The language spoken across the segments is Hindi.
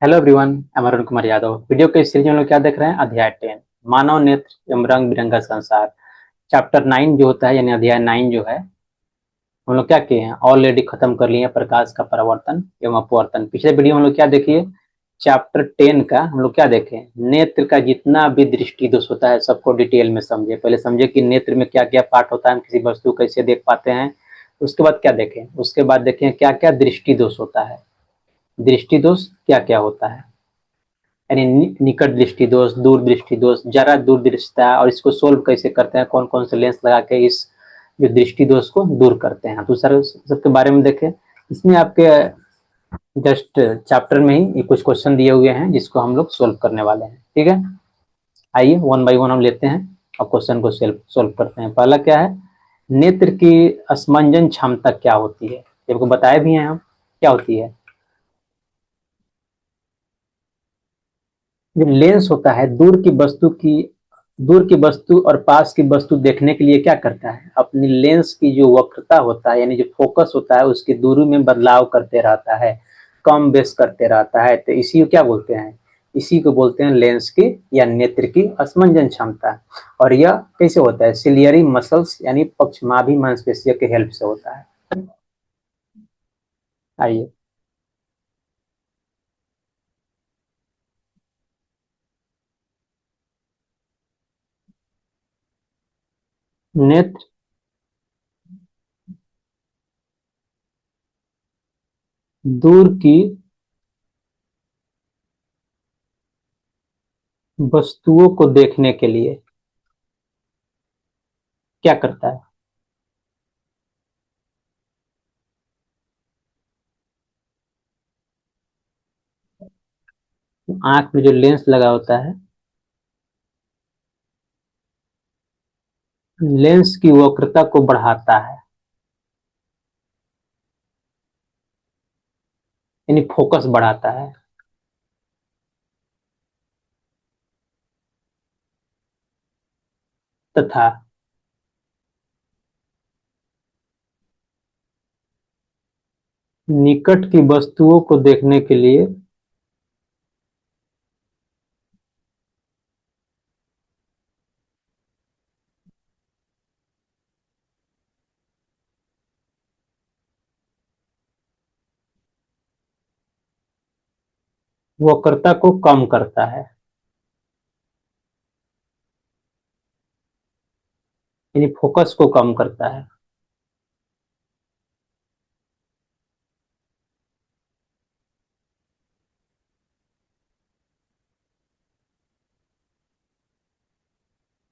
हेलो एवरीवन, मैं अरुण कुमार यादव। वीडियो के इस सीरीज में हम लोग क्या देख रहे हैं? अध्याय 10, मानव नेत्र एवं रंग बिरंगा संसार। चैप्टर 9 जो होता है, यानी अध्याय 9 जो है, हम लोग क्या किए हैं, ऑलरेडी खत्म कर लिए हैं। प्रकाश का परावर्तन एवं अपवर्तन। पिछले वीडियो में हम लोग क्या देखिए, चैप्टर 10 का हम लोग क्या देखे, नेत्र का जितना भी दृष्टि दोष होता है सबको डिटेल में समझे। पहले समझे कि नेत्र में क्या क्या पार्ट होता है, हम किसी वस्तु को कैसे देख पाते हैं। उसके बाद क्या देखें, उसके बाद देखें क्या क्या दृष्टि दोष होता है। दृष्टि दोष क्या क्या होता है, यानी निकट दृष्टि दोष, दूर दृष्टि दोष, जरा दूर दृष्टता, और इसको सोल्व कैसे करते हैं, कौन कौन से लेंस लगा के इस जो दृष्टि दोष को दूर करते हैं। तो सर सबके बारे में देखें। इसमें आपके जस्ट चैप्टर में ही ये कुछ क्वेश्चन दिए हुए हैं जिसको हम लोग सोल्व करने वाले हैं। ठीक है, आइए वन बाई वन हम लेते हैं और क्वेश्चन को सोल्व करते हैं। पहला क्या है, नेत्र की असमंजन क्षमता क्या होती है। आपको बताए भी हैं हम, क्या होती है। जो लेंस होता है दूर की वस्तु और पास की वस्तु देखने के लिए क्या करता है, अपनी लेंस की जो वक्रता होता है, यानी जो फोकस होता है, उसकी दूरी में बदलाव करते रहता है, कम बेस करते रहता है। तो इसी को क्या बोलते हैं, इसी को बोलते हैं लेंस की या नेत्र की असमंजन क्षमता। और यह कैसे होता है, सिलियरी मसल्स यानी पक्षमाभी मांसपेशियों के हेल्प से होता है। आइए, नेत्र दूर की वस्तुओं को देखने के लिए क्या करता है। आंख में जो लेंस लगा होता है, लेंस की वक्रता को बढ़ाता है, यानी फोकस बढ़ाता है, तथा निकट की वस्तुओं को देखने के लिए वक्रता को कम करता है, यानी फोकस को कम करता है।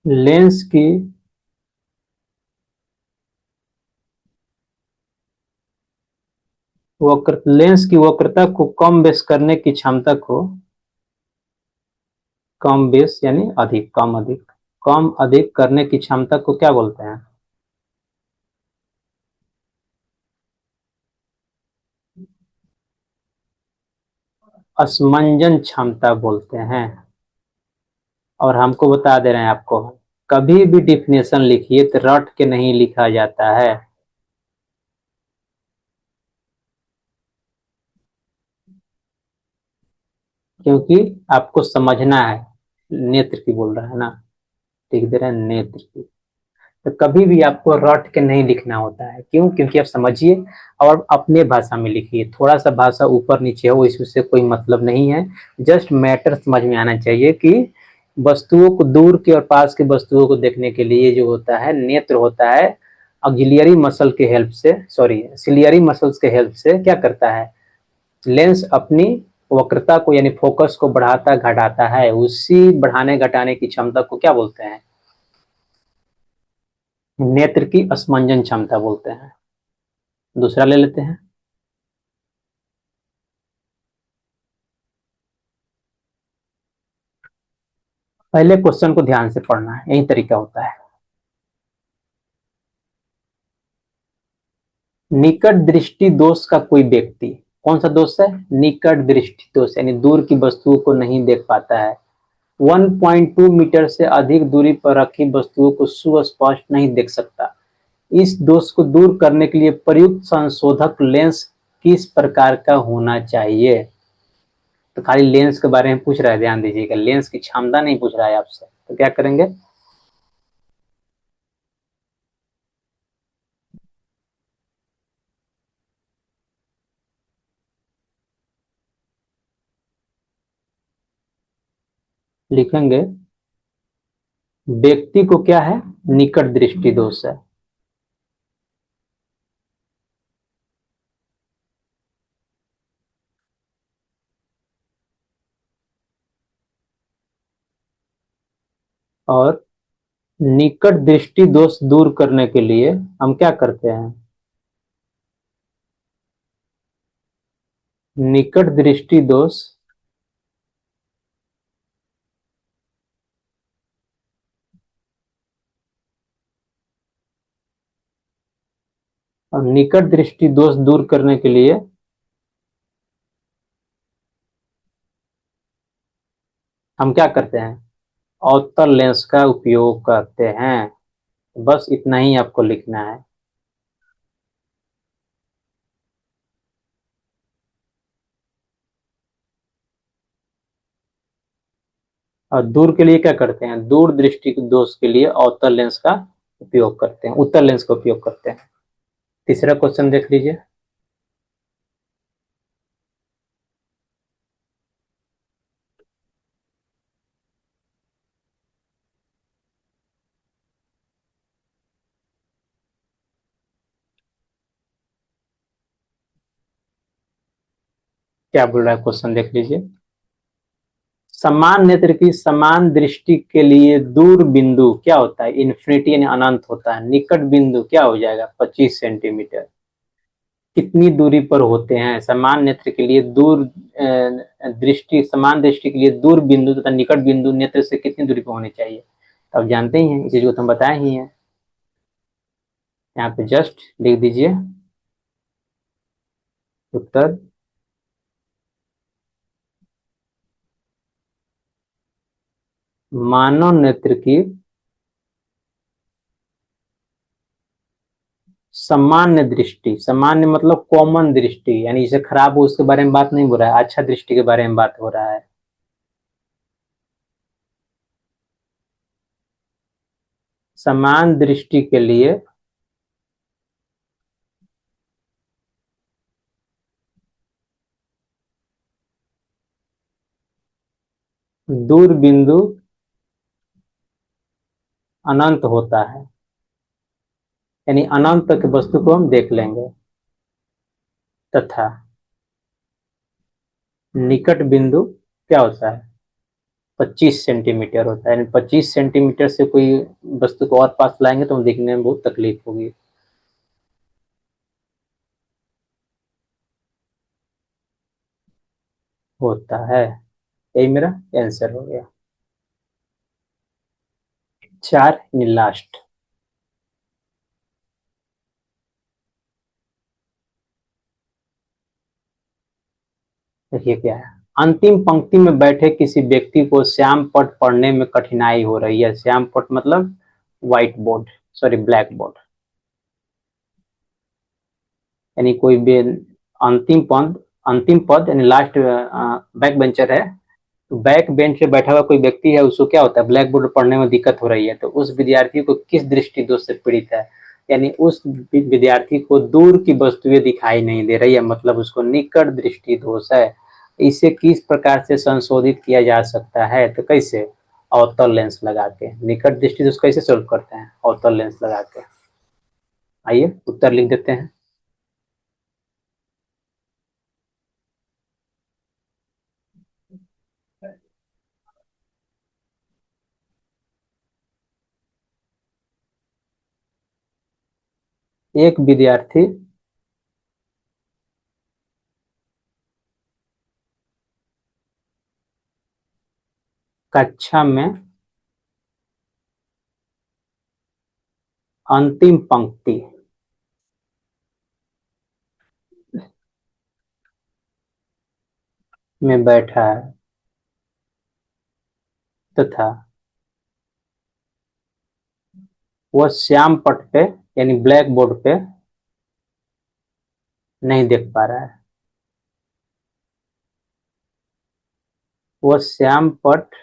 लेंस की लेंस की वक्रता को कम बेस करने की क्षमता को, कम बेस यानी अधिक, कम अधिक करने की क्षमता को क्या बोलते हैं, असमंजन क्षमता बोलते हैं। और हमको बता दे रहे हैं आपको, कभी भी डिफिनेशन लिखिए तो रट के नहीं लिखा जाता है, क्योंकि आपको समझना है। नेत्र की बोल रहा है ना, लिख दे रहे हैं नेत्र की। तो कभी भी आपको रट के नहीं लिखना होता है, क्यों? क्योंकि आप समझिए और अपने भाषा में लिखिए। थोड़ा सा भाषा ऊपर नीचे हो इससे कोई मतलब नहीं है, जस्ट मैटर समझ में आना चाहिए कि वस्तुओं को, दूर के और पास के वस्तुओं को देखने के लिए जो होता है नेत्र होता है, ऑक्सिलियरी मसल के हेल्प से, सॉरी सिलियरी मसल्स के हेल्प से क्या करता है, लेंस अपनी वक्रता को यानी फोकस को बढ़ाता घटाता है। उसी बढ़ाने घटाने की क्षमता को क्या बोलते हैं, नेत्र की असमंजन क्षमता बोलते हैं। दूसरा ले लेते हैं। पहले क्वेश्चन को ध्यान से पढ़ना है, यही तरीका होता है। निकट दृष्टि दोष का कोई व्यक्ति, कौन सा दोष है, निकट दृष्टि दोष, यानी दूर की वस्तुओं को नहीं देख पाता है। 1.2 मीटर से अधिक दूरी पर रखी वस्तुओं को सुस्पष्ट नहीं देख सकता। इस दोष को दूर करने के लिए प्रयुक्त संशोधक लेंस किस प्रकार का होना चाहिए। तो खाली लेंस के बारे में पूछ रहा है, ध्यान दीजिएगा, लेंस की क्षमता नहीं पूछ रहा है आपसे। तो क्या करेंगे, लिखेंगे व्यक्ति को क्या है, निकट दृष्टि दोष है। और निकट दृष्टि दोष दूर करने के लिए हम क्या करते हैं, निकट दृष्टि दोष और निकट दृष्टि दोष दूर करने के लिए हम क्या करते हैं, अवतल लेंस का उपयोग करते हैं। बस इतना ही आपको लिखना है। और दूर के लिए क्या करते हैं, दूर दृष्टि के दोष के लिए अवतल लेंस का उपयोग करते हैं, उत्तल लेंस का उपयोग करते हैं। तीसरा क्वेश्चन देख लीजिए। क्या बोल रहा है क्वेश्चन, देख लीजिए। समान नेत्र की समान दृष्टि के लिए दूर बिंदु क्या होता है, इन्फिनिटी यानी अनंत होता है। निकट बिंदु क्या हो जाएगा, 25 सेंटीमीटर। कितनी दूरी पर होते हैं समान नेत्र के लिए दूर दृष्टि, समान दृष्टि के लिए दूर बिंदु तथा निकट बिंदु नेत्र से कितनी दूरी पर होनी चाहिए। तो आप जानते ही हैं, इस चीज को तो हम बताए ही हैं। यहाँ पे जस्ट लिख दीजिए उत्तर। मानव नेत्र की सामान्य दृष्टि, सामान्य मतलब कॉमन दृष्टि, यानी जिसे खराब हो उसके बारे में बात नहीं हो रहा है, अच्छा दृष्टि के बारे में बात हो रहा है। समान दृष्टि के लिए दूर बिंदु अनंत होता है, यानी अनंत तक वस्तु को हम देख लेंगे। तथा निकट बिंदु क्या होता है, 25 सेंटीमीटर होता है, यानी 25 सेंटीमीटर से कोई वस्तु को और पास लाएंगे तो हम देखने में बहुत तकलीफ होगी। होता है, यही मेरा आंसर हो गया। चार लास्ट। देखिए क्या है, अंतिम पंक्ति में बैठे किसी व्यक्ति को श्याम पट पढ़ने में कठिनाई हो रही है। श्याम पट मतलब white board, sorry black board, यानी कोई भी अंतिम पद, अंतिम पद यानी लास्ट बैक बेंचर है। तो बैक बेंच पे बैठा हुआ कोई व्यक्ति है, उसको क्या होता है, ब्लैक बोर्ड पढ़ने में दिक्कत हो रही है। तो उस विद्यार्थी को किस दृष्टि दोष से पीड़ित है, यानी उस विद्यार्थी को दूर की वस्तुएं दिखाई नहीं दे रही है, मतलब उसको निकट दृष्टि दोष है। इसे किस प्रकार से संशोधित किया जा सकता है, तो कैसे, अवतल लेंस लगा के। निकट दृष्टि दोष कैसे सोल्व करते हैं, अवतल लेंस लगा के। आइए उत्तर लिख देते हैं। एक विद्यार्थी कक्षा में अंतिम पंक्ति में बैठा है तथा वह श्याम पट पे यानी ब्लैक बोर्ड पे नहीं देख पा रहा है। वह श्याम पट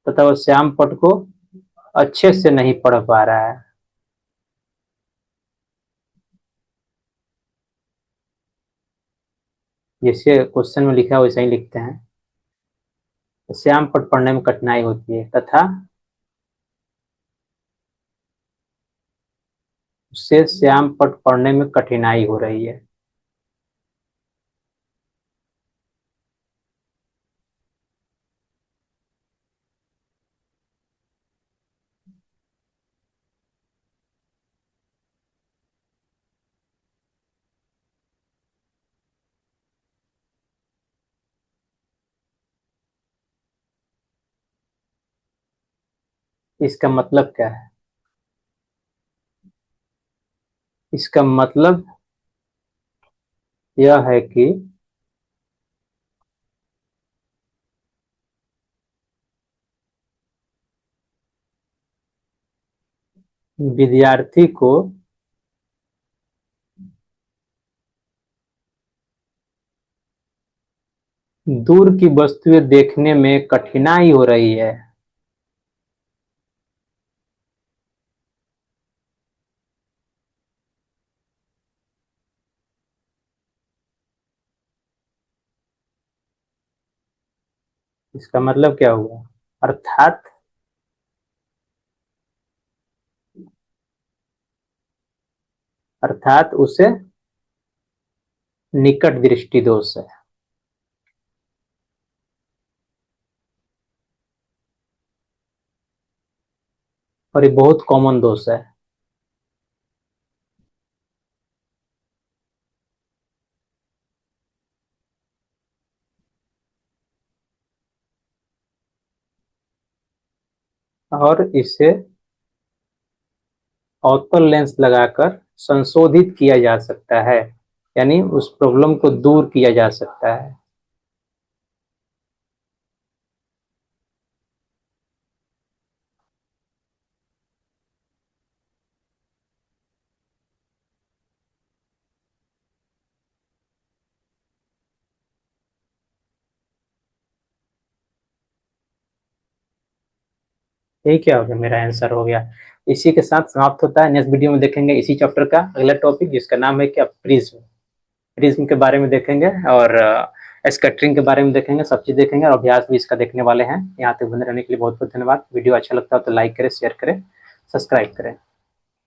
तथा वह श्याम पट को अच्छे से नहीं पढ़ पा रहा है। जैसे क्वेश्चन में लिखा है वैसा ही लिखते हैं। श्याम पट पढ़ने में कठिनाई होती है तथा उससे श्याम पट पढ़ने में कठिनाई हो रही है। इसका मतलब क्या है? इसका मतलब यह है कि विद्यार्थी को दूर की वस्तुएं देखने में कठिनाई हो रही है। इसका मतलब क्या हुआ? अर्थात उसे निकट दृष्टि दोष है। और ये बहुत कॉमन दोष है। और इसे अवतल लेंस लगाकर संशोधित किया जा सकता है, यानी उस प्रॉब्लम को दूर किया जा सकता है। यही क्या हो गया? मेरा आंसर हो गया। इसी के साथ समाप्त होता है। नेक्स्ट वीडियो में देखेंगे इसी चैप्टर का अगला टॉपिक, जिसका नाम है क्या, प्रिज्म। प्रिज्म के बारे में देखेंगे और स्कैटरिंग के बारे में देखेंगे। सब चीज देखेंगे और अभ्यास भी इसका देखने वाले हैं। यहाँ तक बने रहने के लिए बहुत बहुत धन्यवाद। वीडियो अच्छा लगता है तो लाइक करें, शेयर करें, सब्सक्राइब करें।